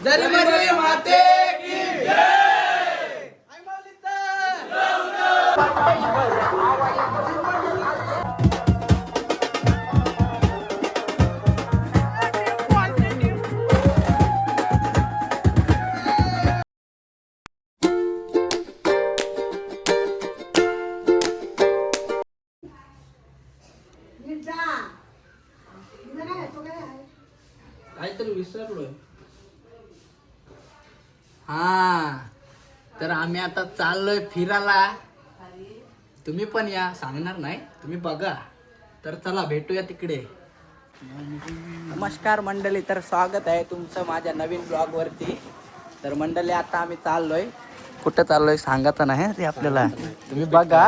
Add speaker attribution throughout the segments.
Speaker 1: जरी माते की जय. आई माऊलीचा. काहीतरी विसरलोय. हा, तर आम्ही आता चाललोय फिरायला. तुम्ही पण या, सांगणार नाही, तुम्ही बघा. तर चला भेटूया तिकडे. नमस्कार मंडळी, तर स्वागत आहे तुमचं माझ्या नवीन ब्लॉग वरती. तर मंडळी आता आम्ही चाललोय. कुठं चाललोय सांगायचं नाही ते आपल्याला, तुम्ही बघा.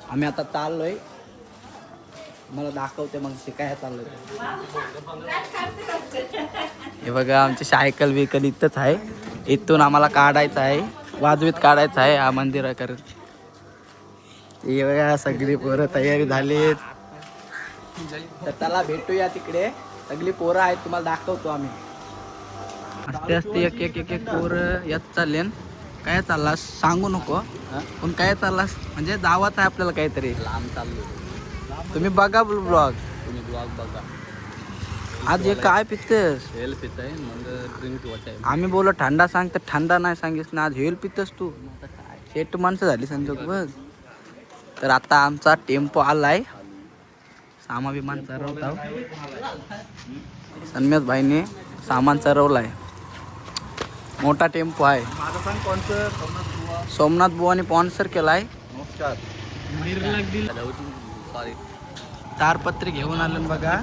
Speaker 1: आम्ही आता चाललोय, मला दाखवते मग शिकायला चाललोय. हे बघा आमची सायकल बिकल इथंच आहे. इथून आम्हाला काढायचं आहे, वाजवीत काढायचं आहे हा मंदिर करत. हे बघा सगळी पोरं तयारी झालीत. तर चला भेटूया तिकडे. सगळी पोरं आहेत, तुम्हाला दाखवतो आम्ही. असते असते एक एक एक एक पोरं येत चालले. काय चाललास सांगू नको, पण काय चाललास म्हणजे दावत आहे आपल्याला काहीतरी. लांब चाललो. तुम्ही बघा ब्लॉग, तुम्ही ब्लॉग बघा. आज हे काय पितेस? हेल पित आहे, मग ड्रिंक आहे. आम्ही बोल थंडा सांग तर थंडा नाही सांगितलं ना. आज हेल पितेस तू. शेट माणसं झाली संजोग बघ. तर आता आमचा टेम्पो आलाय, सामान विमान चरवता. सन्मेश भाईने सामान चरवलाय. मोठा टेम्पो आहे. माझं सांग कोणतं? सोमनाथ बुवाने स्पॉन्सर केलाय. नमस्कार. तारपत्री घेऊन आलं बघा.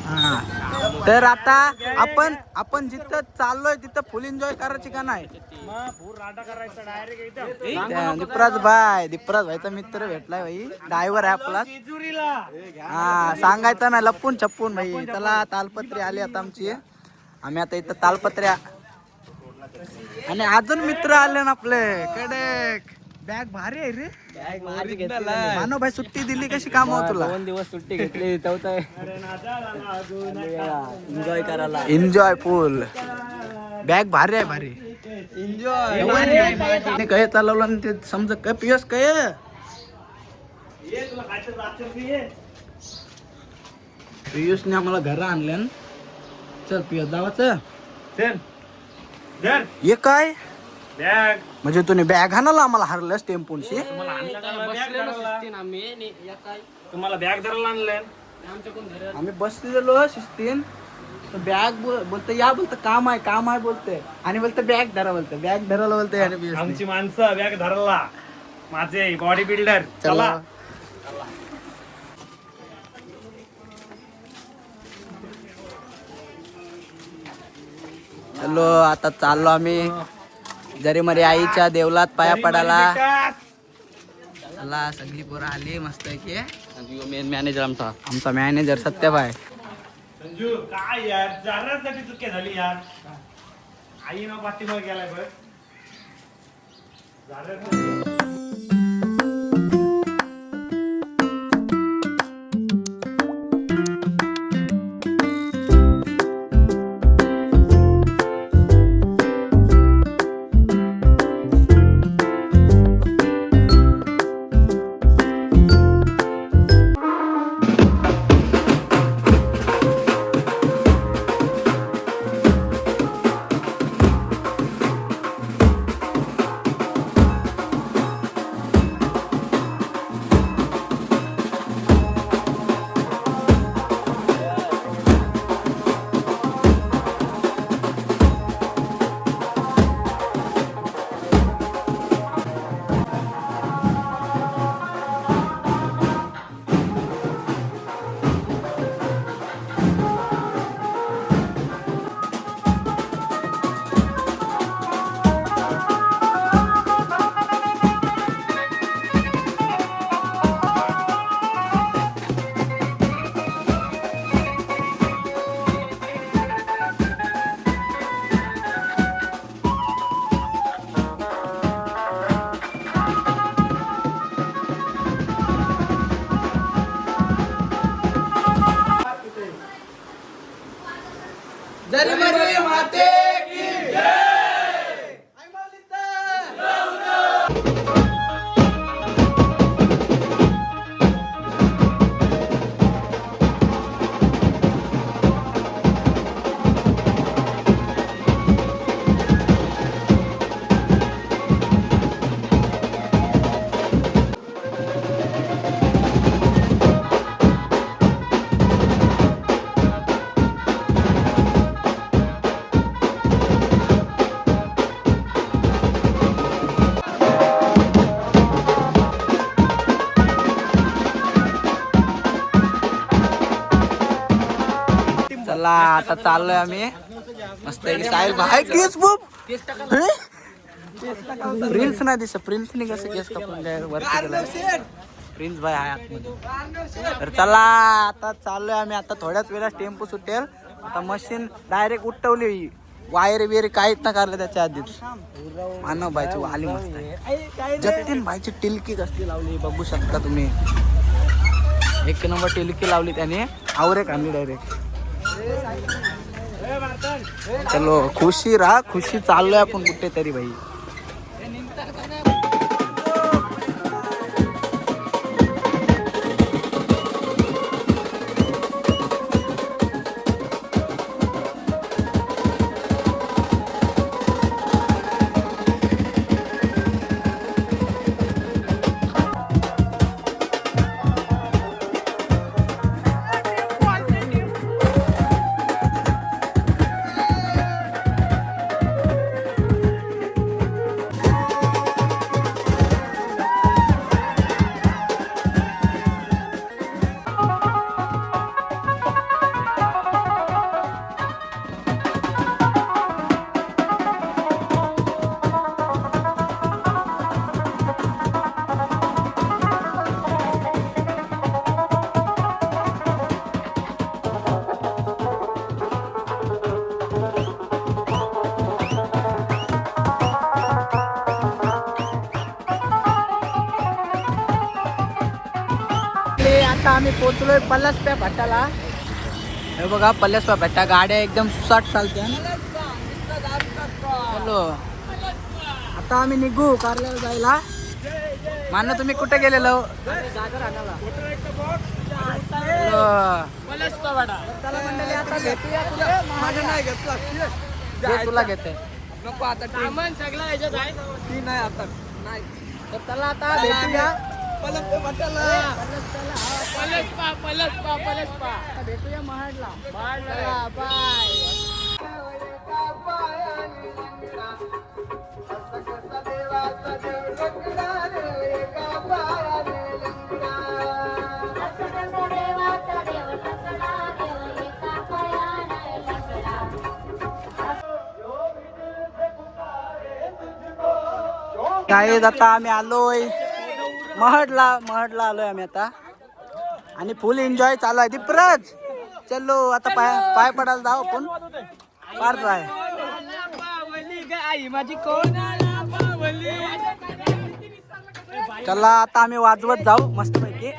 Speaker 1: हा, तर आता आपण जिथं चाललोय तिथं फुल एन्जॉय करायची का नाही? दीपराज भाईचा मित्र भेटलाय भाई, ड्रायव्हर आहे आपला. हा, सांगायचं ना लपून छपून भाई. चला तालपत्री आली आता आमची. आम्ही आता इथं तालपत्र्या आणि अजून मित्र आले ना आपले कडक. बॅग भारी आहे रे. मानो भाई सुट्टी दिली कशी काम हो तुला? 2 दिवस सुट्टी घेतली. एन्जॉय करायला, एन्जॉय फुल. बॅग भारी आहे, भारी एन्जॉय. काय चालवलं ना ते समजा. काय पियस काय पियुषने आम्हाला घरा आणल्या. चल पियस जावाचं. हे काय बॅग म्हणजे तुम्ही बॅग आणायला आम्हाला हरलंस टेम्पोशी.
Speaker 2: तुम्हाला बॅग धरायला आणलंय.
Speaker 1: आम्ही बसलेलो शिस्तीन. बॅग बोलते या, बोलतं काम आहे बोलते. आणि बोलते बॅग धरा, बोलते बॅग धरायला बोलते. आणि
Speaker 2: आमची माणसं बॅग धरायला, माझे बॉडी बिल्डर. चला
Speaker 1: चलो आता चाललो आम्ही जरी मरे आईच्या देवलात पाया पडायला. चला सगळी पोरं आली मस्त की. मेन मॅनेजर आमचा मॅनेजर सत्यभाई.
Speaker 2: संजू काय यार, जरासाठी चुकी झाली यार. आई ना पाठीमागे गेलाय बघ.
Speaker 1: जरी माते की आई माऊलीचा. चला आता चाललोय आम्ही मस्त साहिल भाई केस प्रिन्स नाही दिसत. प्रिन्सने कसं केस कापून वरती प्रिन्स भाई आहे आतमध्ये. तर चला आता चाललोय आम्ही. आता थोड्याच वेळात टेम्पो सुटेल. आता मशीन डायरेक्ट उठवली. वायर बियर काहीच ना काढलं त्याच्या आधीच. मानव भाईची वाली मस्त आहे. जतीन भाईची टिलकी कसली लावली बघू शकता तुम्ही. एक नंबर टिलकी लावली त्याने. आवरे काढली डायरेक्ट. चलो खुशी राहा खुशी. चाललोय आपण कुठेतरी भाई. आता आम्ही पोचलोय पल्लसप्या फाट्याला. हे बघा पल्लसप्या फाट्या. गाड्या एकदम सुसाट चालत्या. चलो आता आम्ही निघू कारल्याला जायला. मान्य तुम्ही कुठे गेलेलो? चला मंडळी आता भेटूया. तुला घेते नको आता. सगळं ह्याच्यात आहे ती नाही आता नाही. तर चला आता भेटूया भेटूया महाडला. बाय. काय आता आम्ही आलोय महडला आलोय आम्ही आता. आणि फुल एन्जॉय चालू आहे. दीपराज चलो आता पाय पडायला जाऊ आपण. पार जाय चला आता आम्ही वाजवत जाऊ मस्त पैकी.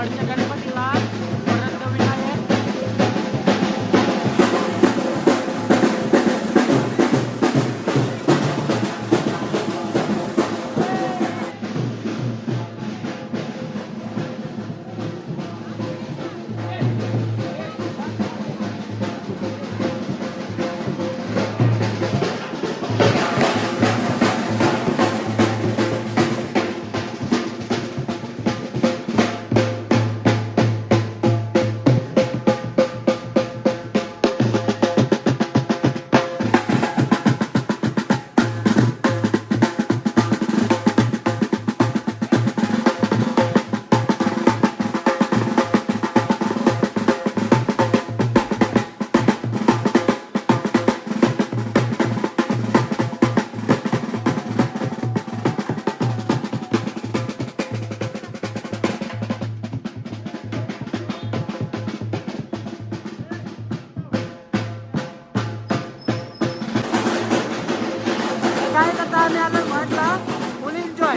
Speaker 1: गडच्या गणपतीला परत विनायक. काय करता आम्ही आलो म्हटला फुल एन्जॉय.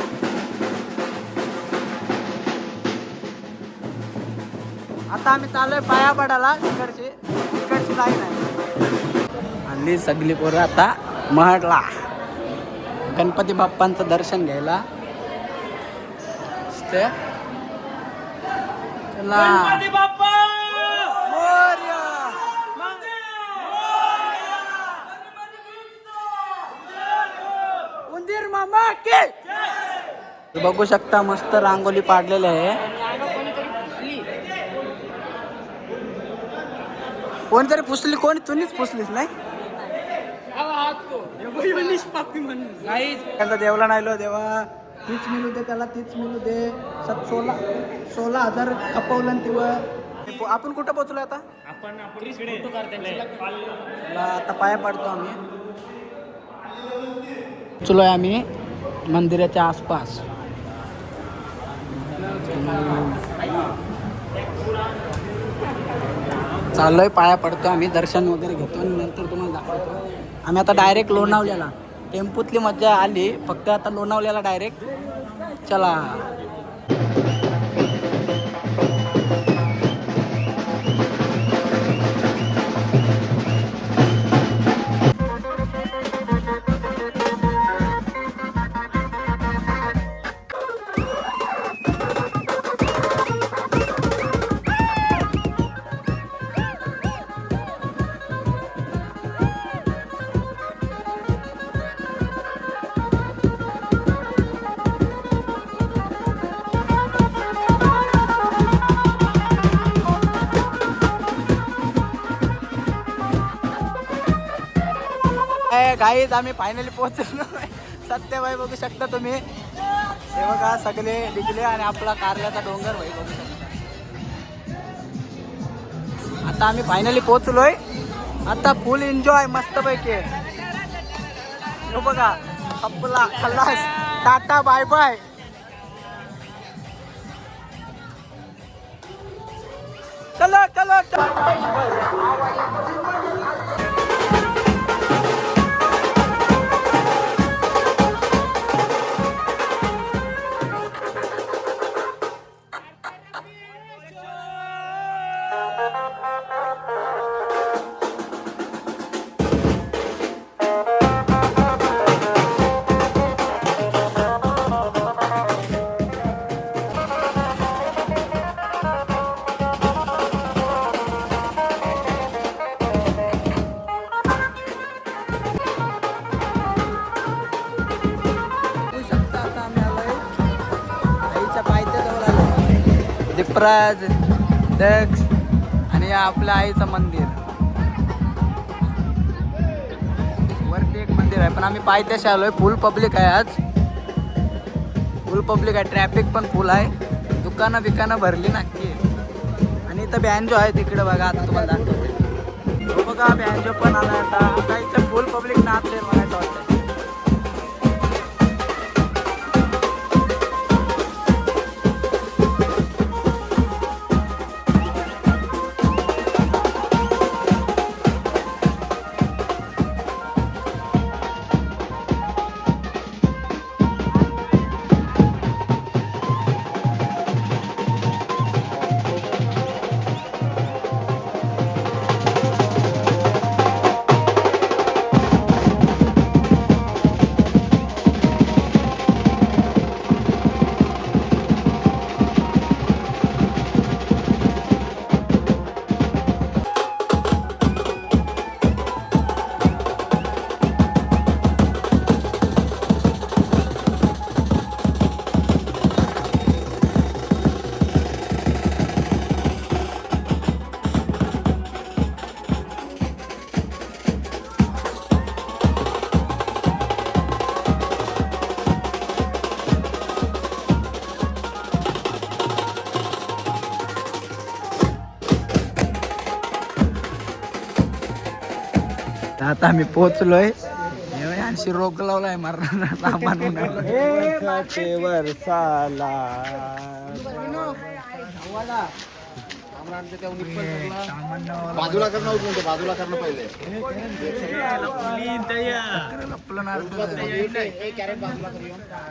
Speaker 1: आता आम्ही चाललोय पायापडाला. इकडची लाईन आहे. हल्ली सगळी पोरं आता महडला गणपती बाप्पांचं दर्शन घ्यायला. चला
Speaker 2: गणपती बाप्पा
Speaker 1: मोरया. उंदीर मामा के बघू शकता मस्त रांगोली पाडलेली आहे. कोणतरी पुसली. कोणी तुम्हीच पुसलीस नाही. देवला नाही लो देवा. तीच मिळू दे त्याला. तीच मिळू दे. 16,000 खपवलं तेव्हा. आपण कुठं पोहोचलो आता.
Speaker 2: आपण इकडे
Speaker 1: आता पाया पाडतो आम्ही. पोचलोय आम्ही मंदिराच्या आसपास. चाललोय पाया पडतो आम्ही. दर्शन वगैरे घेतो आणि नंतर तुम्हाला दाखवतो. आम्ही आता डायरेक्ट लोणावल्याला. टेम्पूतली मजा आली. फक्त आता लोणावल्याला डायरेक्ट. चला गाईज आम्ही फायनली पोहोचलो. सत्यभाई बघू शकता तुम्ही. हे बघा सगळे डिगले आणि आपला कारल्याचा डोंगर भाई बघू शकता. आता आम्ही फायनली पोहोचलोय. आता फुल एन्जॉय मस्त पैकी. हे बघा आपला खल्लास. Tata bye bye. चलो चलो दीपराज दक्ष आणि आपल्या आईचं मंदिर. वरती एक मंदिर आहे पण आम्ही पायथ्याशी आलोय. फुल पब्लिक आहे आज. फुल पब्लिक आहे. ट्रॅफिक पण फुल आहे. दुकानं भरली नक्की. आणि इथं बँजो आहे तिकडे बघा. आता तुम्हाला दाखवते. बघा बँजो पण आला. आता इथं फुल पब्लिक नाचते म्हणायचं वाटतं. आता आम्ही पोहोचलोय आणशी रोग लावलाय मारणार सामान
Speaker 3: बाजूला करणं बाजूला करणं पहिले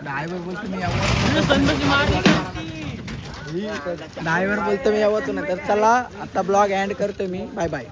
Speaker 1: ड्रायव्हर बोलतो मी ड्रायव्हर बोलतो मी यावं नाही तर चला आता ब्लॉग एंड करतो मी बाय बाय.